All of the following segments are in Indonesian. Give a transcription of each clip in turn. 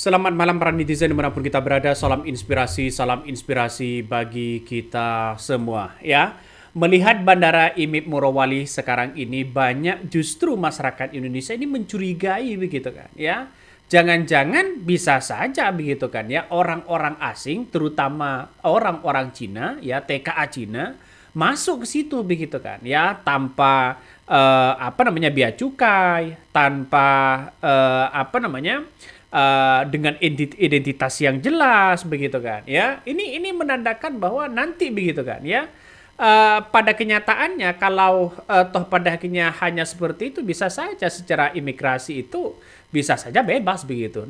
Selamat malam para netizen dimanapun kita berada. Salam inspirasi bagi kita semua. Ya, melihat Bandara IMIP Morowali sekarang ini banyak justru masyarakat Indonesia ini mencurigai begitu kan? Ya, jangan-jangan bisa saja begitu kan? Ya, orang-orang asing, terutama orang-orang Cina, ya TKA Cina, masuk ke situ begitu kan? Ya, tanpa bea cukai, tanpa dengan identitas yang jelas begitu kan ya, ini menandakan bahwa nanti begitu kan ya, pada kenyataannya kalau toh pada akhirnya hanya seperti itu, bisa saja secara imigrasi itu bisa saja bebas begitu.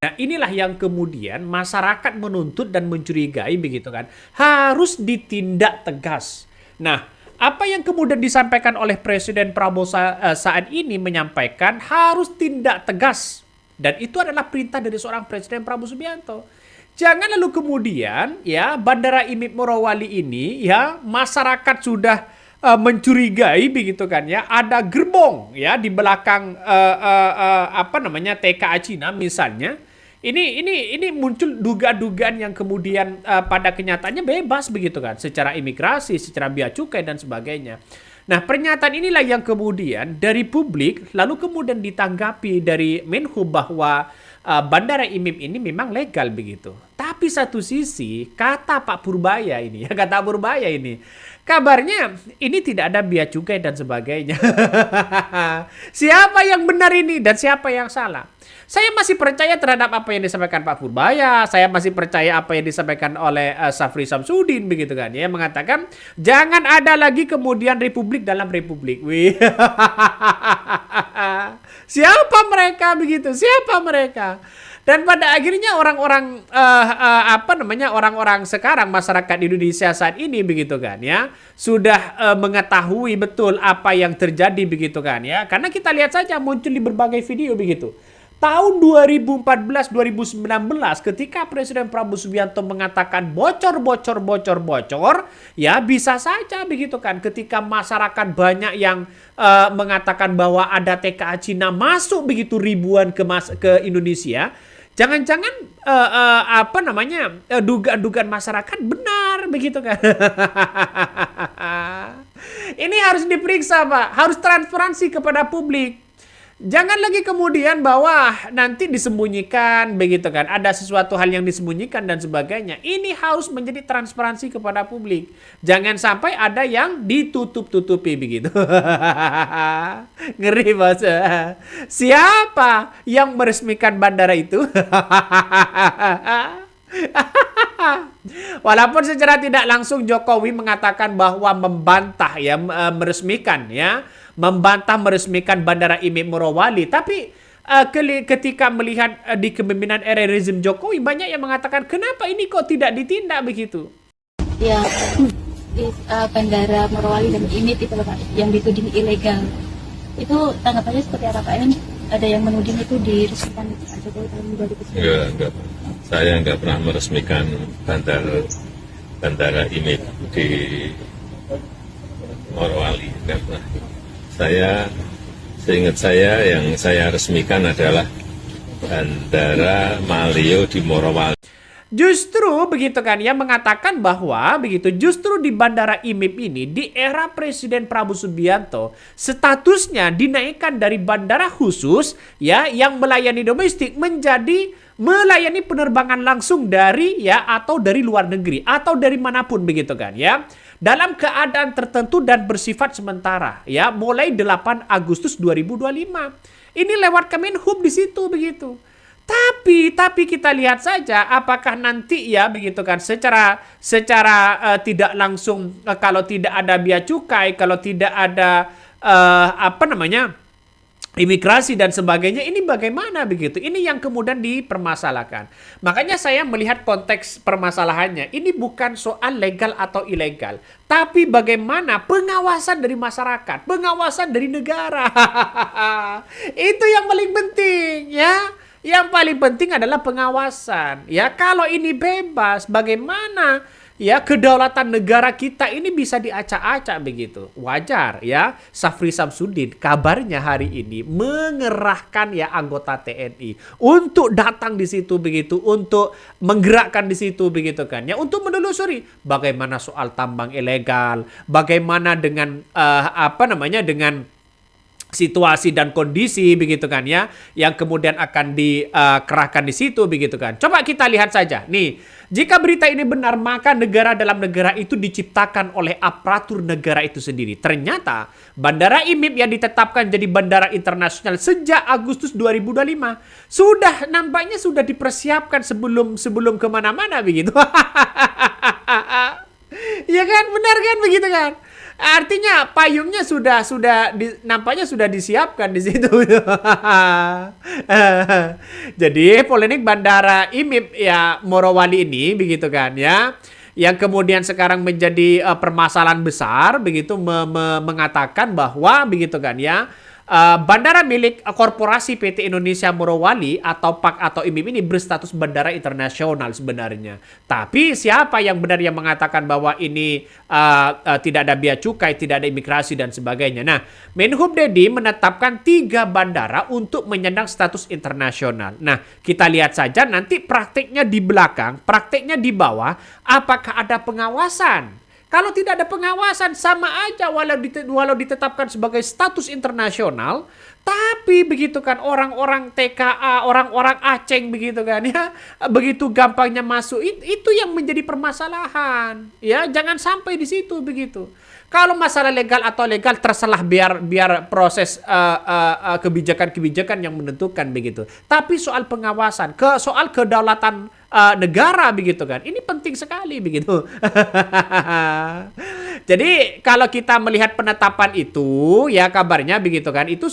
Nah, inilah yang kemudian masyarakat menuntut dan mencurigai begitu kan. Harus ditindak tegas. Nah, apa yang kemudian disampaikan oleh Presiden Prabowo saat ini menyampaikan harus tindak tegas. Dan itu adalah perintah dari seorang Presiden Prabowo Subianto. Jangan lalu kemudian ya Bandara IMIP Morowali ini ya masyarakat sudah mencurigai begitu kan ya, ada gerbong ya di belakang TKA Cina misalnya. Ini muncul dugaan-dugaan yang kemudian pada kenyataannya bebas begitu kan, secara imigrasi, secara bea cukai dan sebagainya. Nah, pernyataan inilah yang kemudian dari publik lalu kemudian ditanggapi dari Menhub bahwa Bandara IMIP ini memang legal begitu. Tapi satu sisi kata Pak Purbaya ini, ya kata Purbaya ini, kabarnya ini tidak ada bea cukai dan sebagainya. Siapa yang benar ini dan siapa yang salah? Saya masih percaya terhadap apa yang disampaikan Pak Purbaya. Saya masih percaya apa yang disampaikan oleh Syafri Samsudin begitu kan ya, mengatakan jangan ada lagi kemudian republik dalam republik. Wih. Siapa mereka begitu? Siapa mereka? Dan pada akhirnya orang-orang sekarang, masyarakat Indonesia saat ini begitu kan ya, sudah mengetahui betul apa yang terjadi begitu kan ya. Karena kita lihat saja muncul di berbagai video begitu. Tahun 2014-2019 ketika Presiden Prabowo Subianto mengatakan bocor ya bisa saja begitu kan, ketika masyarakat banyak yang mengatakan bahwa ada TKA Cina masuk begitu ribuan ke Indonesia. Jangan-jangan dugaan masyarakat benar begitu kan. Ini harus diperiksa Pak, harus transparansi kepada publik. Jangan lagi kemudian bahwa nanti disembunyikan begitu kan, ada sesuatu hal yang disembunyikan dan sebagainya. Ini harus menjadi transparansi kepada publik. Jangan sampai ada yang ditutup-tutupi begitu. Ngeri bos. Siapa yang meresmikan bandara itu? Walaupun secara tidak langsung Jokowi mengatakan bahwa membantah ya, membantah meresmikan Bandara IMIP Morowali, tapi ketika melihat di kepemimpinan era rezim Jokowi, banyak yang mengatakan kenapa ini kok tidak ditindak begitu. Ya, Bandara Morowali dan IMIP itu Pak, yang dituding ilegal. Itu tanggapannya seperti apa Pak? Ada yang menuding itu diresmikan Pak Jokowi tahun 2019? Enggak. Saya nggak pernah meresmikan bandara Bandara IMIP di Morowali, karena seingat saya yang saya resmikan adalah Bandara Malio di Morowali. Justru begitu kan ya, mengatakan bahwa begitu justru di Bandara IMIP ini di era Presiden Prabowo Subianto statusnya dinaikkan dari bandara khusus ya yang melayani domestik menjadi melayani penerbangan langsung dari ya atau dari luar negeri atau dari manapun begitu kan ya, dalam keadaan tertentu dan bersifat sementara ya mulai 8 Agustus 2025. Ini lewat Kemenhub di situ begitu. Tapi kita lihat saja apakah nanti ya begitu kan secara tidak langsung, kalau tidak ada bea cukai, kalau tidak ada imigrasi dan sebagainya, ini bagaimana begitu? Ini yang kemudian dipermasalahkan. Makanya saya melihat konteks permasalahannya ini bukan soal legal atau ilegal, tapi bagaimana pengawasan dari masyarakat, pengawasan dari negara. Itu yang paling penting ya. Yang paling penting adalah pengawasan. Ya, kalau ini bebas, bagaimana ya kedaulatan negara kita ini bisa diacak-acak begitu? Wajar ya. Syafri Samsudin kabarnya hari ini mengerahkan ya anggota TNI untuk datang di situ begitu, untuk menggerakkan di situ begitu kan ya, untuk menelusuri bagaimana soal tambang ilegal, bagaimana dengan dengan situasi dan kondisi begitu kan ya yang kemudian akan dikerahkan di situ begitu kan. Coba kita lihat saja nih, jika berita ini benar maka negara dalam negara itu diciptakan oleh aparatur negara itu sendiri. Ternyata Bandara IMIP yang ditetapkan jadi bandara internasional sejak Agustus 2025 nampaknya sudah dipersiapkan sebelum kemana-mana begitu. Ya kan, benar kan begitu kan? Artinya payungnya nampaknya sudah disiapkan di situ. Jadi polemik Bandara IMIP ya Morowali ini begitu kan ya, yang kemudian sekarang menjadi permasalahan besar begitu, mengatakan bahwa begitu kan ya, bandara milik korporasi PT Indonesia Morowali atau PAK atau IMIP ini berstatus bandara internasional sebenarnya. Tapi siapa yang benar yang mengatakan bahwa ini tidak ada bea cukai, tidak ada imigrasi dan sebagainya. Nah, Menhub Dedi menetapkan 3 bandara untuk menyandang status internasional. Nah, kita lihat saja nanti praktiknya di belakang, praktiknya di bawah, apakah ada pengawasan? Kalau tidak ada pengawasan sama aja walau ditetapkan sebagai status internasional, tapi begitu kan orang-orang TKA, orang-orang Aceh begitu kan ya, begitu gampangnya masuk, itu yang menjadi permasalahan. Ya, jangan sampai di situ begitu. Kalau masalah legal atau legal terserah biar proses kebijakan-kebijakan yang menentukan begitu. Tapi soal pengawasan, soal kedaulatan negara begitu kan, ini penting sekali begitu. Jadi kalau kita melihat penetapan itu ya kabarnya begitu kan, itu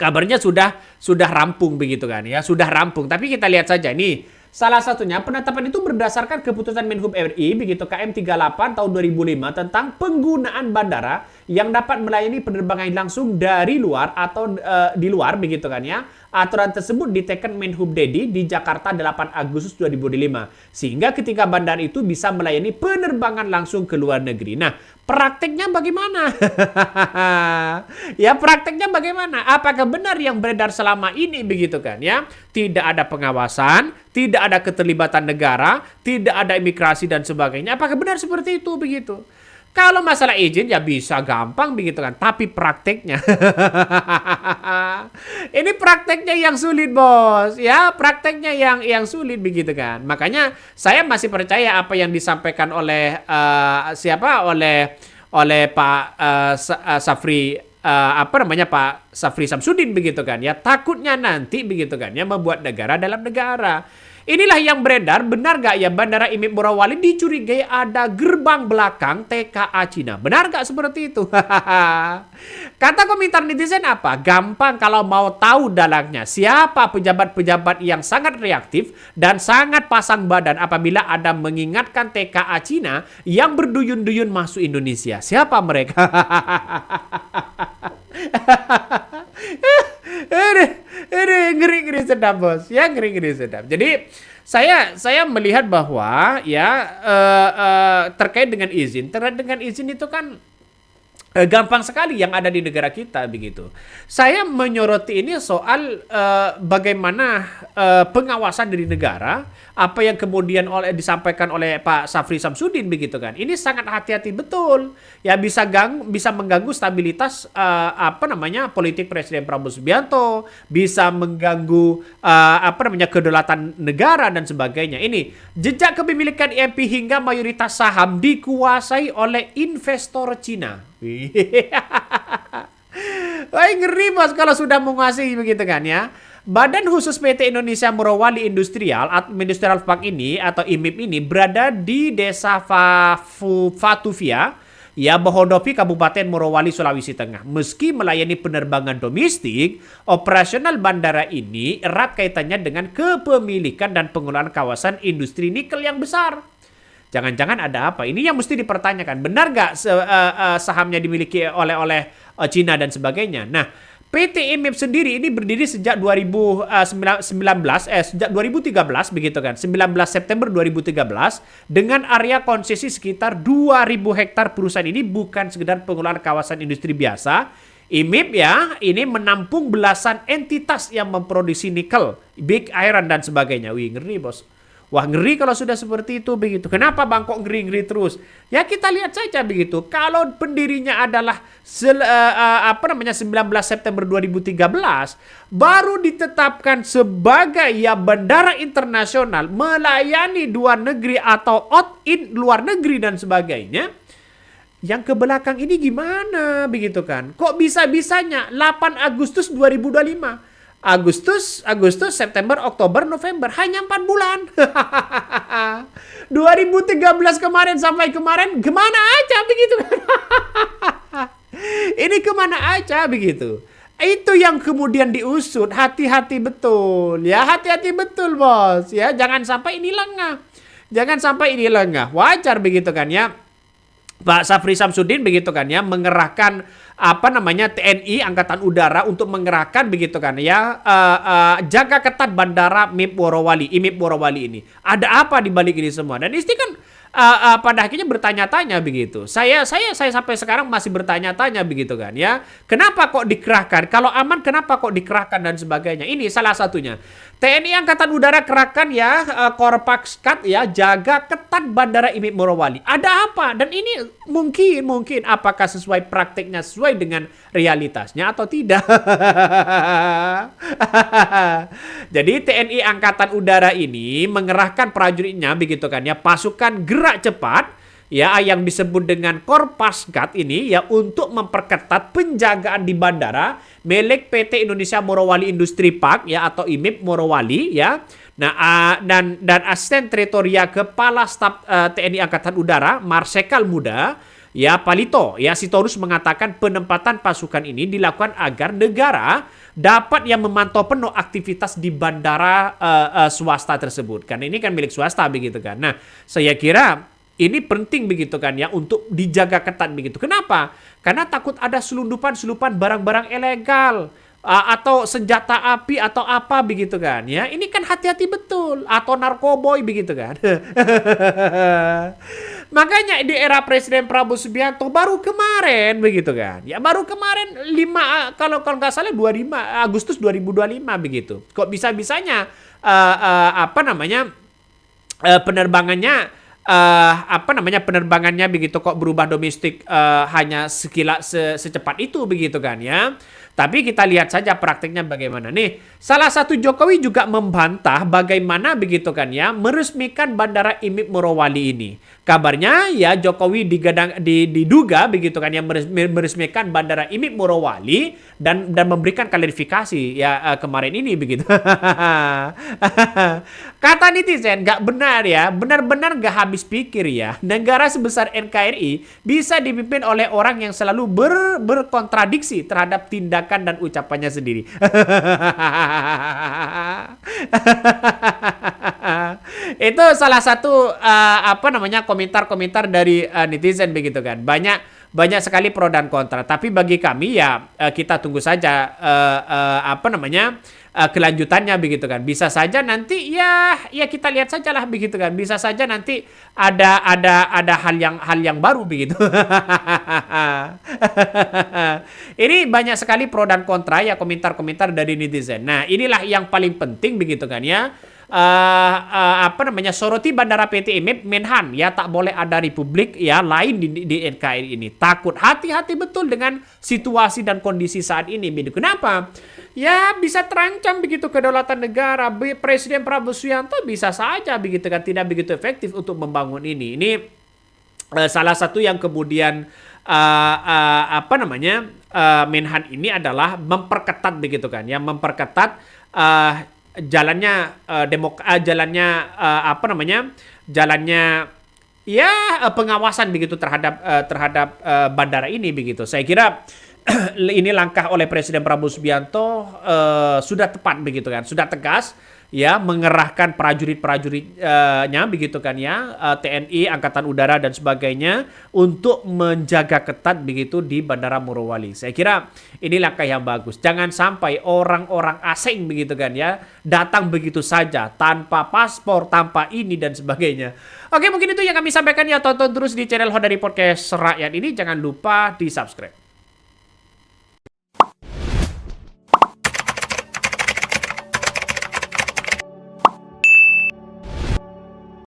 kabarnya sudah rampung begitu kan ya, sudah rampung. Tapi kita lihat saja nih. Salah satunya penetapan itu berdasarkan keputusan Menhub RI begitu KM 38 tahun 2005 tentang penggunaan bandara yang dapat melayani penerbangan langsung dari luar atau di luar begitu kan ya. Aturan tersebut diteken Menhub Dedi di Jakarta 8 Agustus 2005 sehingga ketika bandara itu bisa melayani penerbangan langsung ke luar negeri. Nah, prakteknya bagaimana? Ya, prakteknya bagaimana? Apakah benar yang beredar selama ini begitu kan ya? Tidak ada pengawasan, tidak ada keterlibatan negara, tidak ada imigrasi dan sebagainya. Apakah benar seperti itu begitu? Kalau masalah izin ya bisa gampang begitu kan, tapi prakteknya ini prakteknya yang sulit bos, ya prakteknya yang sulit begitu kan. Makanya saya masih percaya apa yang disampaikan oleh oleh Pak Syafri Pak Syafri Samsudin begitu kan ya, takutnya nanti begitu kan ya membuat negara dalam negara. Inilah yang beredar, benar gak ya Bandara IMIP Morowali dicurigai ada gerbang belakang TKA Cina? Benar gak seperti itu? Kata komentar netizen apa? Gampang kalau mau tahu dalangnya. Siapa pejabat-pejabat yang sangat reaktif dan sangat pasang badan apabila ada mengingatkan TKA Cina yang berduyun-duyun masuk Indonesia. Siapa mereka? Ngeri sedap bos, ya ngeri sedap. Jadi saya melihat bahwa ya terkait dengan izin itu kan gampang sekali yang ada di negara kita begitu. Saya menyoroti ini soal bagaimana pengawasan dari negara, apa yang kemudian disampaikan oleh Pak Safri Samsudin begitu kan. Ini sangat hati-hati betul. Ya bisa mengganggu stabilitas politik Presiden Prabowo Subianto, bisa mengganggu kedaulatan negara dan sebagainya. Ini jejak kepemilikan IMP hingga mayoritas saham dikuasai oleh investor Cina. Wah, ngeri bos kalau sudah menguasai begitu kan ya. Badan khusus PT Indonesia Morowali Industrial Park ini atau IMIP ini berada di Desa Fatuvia, ya Bohodopi, Kabupaten Morowali, Sulawesi Tengah. Meski melayani penerbangan domestik, operasional bandara ini erat kaitannya dengan kepemilikan dan pengelolaan kawasan industri nikel yang besar. Jangan-jangan ada apa? Ini yang mesti dipertanyakan. Benar nggak sahamnya dimiliki oleh Cina dan sebagainya? Nah, PT IMIP sendiri ini berdiri sejak 2013 begitu kan. 19 September 2013 dengan area konsesi sekitar 2.000 hektar. Perusahaan ini bukan sekedar pengelolaan kawasan industri biasa. IMIP ya, ini menampung belasan entitas yang memproduksi nikel, big iron dan sebagainya. Wih, ngeri bos. Wah, ngeri kalau sudah seperti itu begitu. Kenapa Bang kok ngeri-ngeri terus? Ya kita lihat saja begitu. Kalau pendirinya adalah 19 September 2013 baru ditetapkan sebagai ya bandara internasional melayani luar negeri atau out-in luar negeri dan sebagainya. Yang ke belakang ini gimana begitu kan? Kok bisa-bisanya 8 Agustus 2025? Agustus, September, Oktober, November. Hanya 4 bulan. 2013 kemarin sampai kemarin kemana aja begitu kan? Ini kemana aja begitu. Itu yang kemudian diusut. Hati-hati betul. Ya hati-hati betul bos. Ya jangan sampai ini lengah. Wajar begitu kan ya. Pak Safri Samsudin begitu kan ya mengerahkan TNI Angkatan Udara untuk mengerahkan begitu kan ya jaga ketat bandara IMIP Morowali ini. Ada apa di balik ini semua? Dan ini kan pada akhirnya bertanya-tanya begitu. Saya sampai sekarang masih bertanya-tanya begitu kan ya. Kenapa kok dikerahkan? Kalau aman kenapa kok dikerahkan dan sebagainya? Ini salah satunya. TNI Angkatan Udara kerahkan ya Korpaskat ya jaga ketat bandara IMIP Morowali. Ada apa? Dan ini mungkin apakah sesuai praktiknya, sesuai dengan realitasnya atau tidak? Jadi TNI Angkatan Udara ini mengerahkan prajuritnya begitu kan ya, pasukan gerak cepat ya yang disebut dengan Korpaskat ini ya untuk memperketat penjagaan di bandara milik PT Indonesia Morowali Industri Park ya atau IMIP Morowali ya. Nah dan asisten teritorial Kepala Staf TNI Angkatan Udara Marsikal Muda ya Palito ya Sitorus mengatakan penempatan pasukan ini dilakukan agar negara dapat yang memantau penuh aktivitas di bandara swasta tersebut. Karena ini kan milik swasta begitu kan. Nah, saya kira ini penting begitu kan ya untuk dijaga ketat begitu. Kenapa? Karena takut ada selundupan barang-barang ilegal atau senjata api atau apa begitu kan ya. Ini kan hati-hati betul atau narkoboy begitu kan. Makanya di era Presiden Prabowo Subianto baru kemarin begitu kan. Ya baru kemarin 5 kalau nggak salah 25 Agustus 2025 begitu. Kok bisa-bisanya penerbangannya begitu kok berubah domestik hanya secepat itu begitu kan ya. Tapi kita lihat saja praktiknya bagaimana. Nih, salah satu Jokowi juga membantah bagaimana begitu kan ya meresmikan bandara IMIP Morowali ini. Kabarnya ya Jokowi diduga begitu kan ya meresmikan bandara IMIP Morowali dan memberikan klarifikasi ya kemarin ini begitu. Kata netizen nggak benar ya, benar-benar nggak habis pikir ya. Negara sebesar NKRI bisa dipimpin oleh orang yang selalu berkontradiksi terhadap tindakan dan ucapannya sendiri. Itu salah satu komentar-komentar dari netizen begitu kan. banyak sekali pro dan kontra. Tapi bagi kami ya kita tunggu saja kelanjutannya begitu kan. Bisa saja nanti ya kita lihat sajalah begitu kan. Bisa saja nanti ada hal yang baru begitu. Ini banyak sekali pro dan kontra ya, komentar-komentar dari netizen. Nah, inilah yang paling penting begitu kan ya. Soroti Bandara PT Menhan ya, tak boleh ada republik ya lain di NKRI ini. Takut, hati-hati betul dengan situasi dan kondisi saat ini begitu. Kenapa? Ya bisa terancam begitu kedaulatan negara. Presiden Prabowo Subianto bisa saja begitu kan, tidak begitu efektif untuk membangun ini. Ini salah satu yang kemudian Menhan ini adalah memperketat begitu kan ya, memperketat jalannya pengawasan begitu terhadap bandara ini begitu. Saya kira ini langkah oleh Presiden Prabowo Subianto sudah tepat begitu kan, sudah tegas ya, mengerahkan prajurit-prajuritnya begitu kan ya, TNI, Angkatan Udara dan sebagainya untuk menjaga ketat begitu di Bandara Morowali. Saya kira ini langkah yang bagus. Jangan sampai orang-orang asing begitu kan ya datang begitu saja tanpa paspor, tanpa ini dan sebagainya. Oke, mungkin itu yang kami sampaikan ya. Tonton terus di channel Hodari Podcast Rakyat ini. Jangan lupa di subscribe.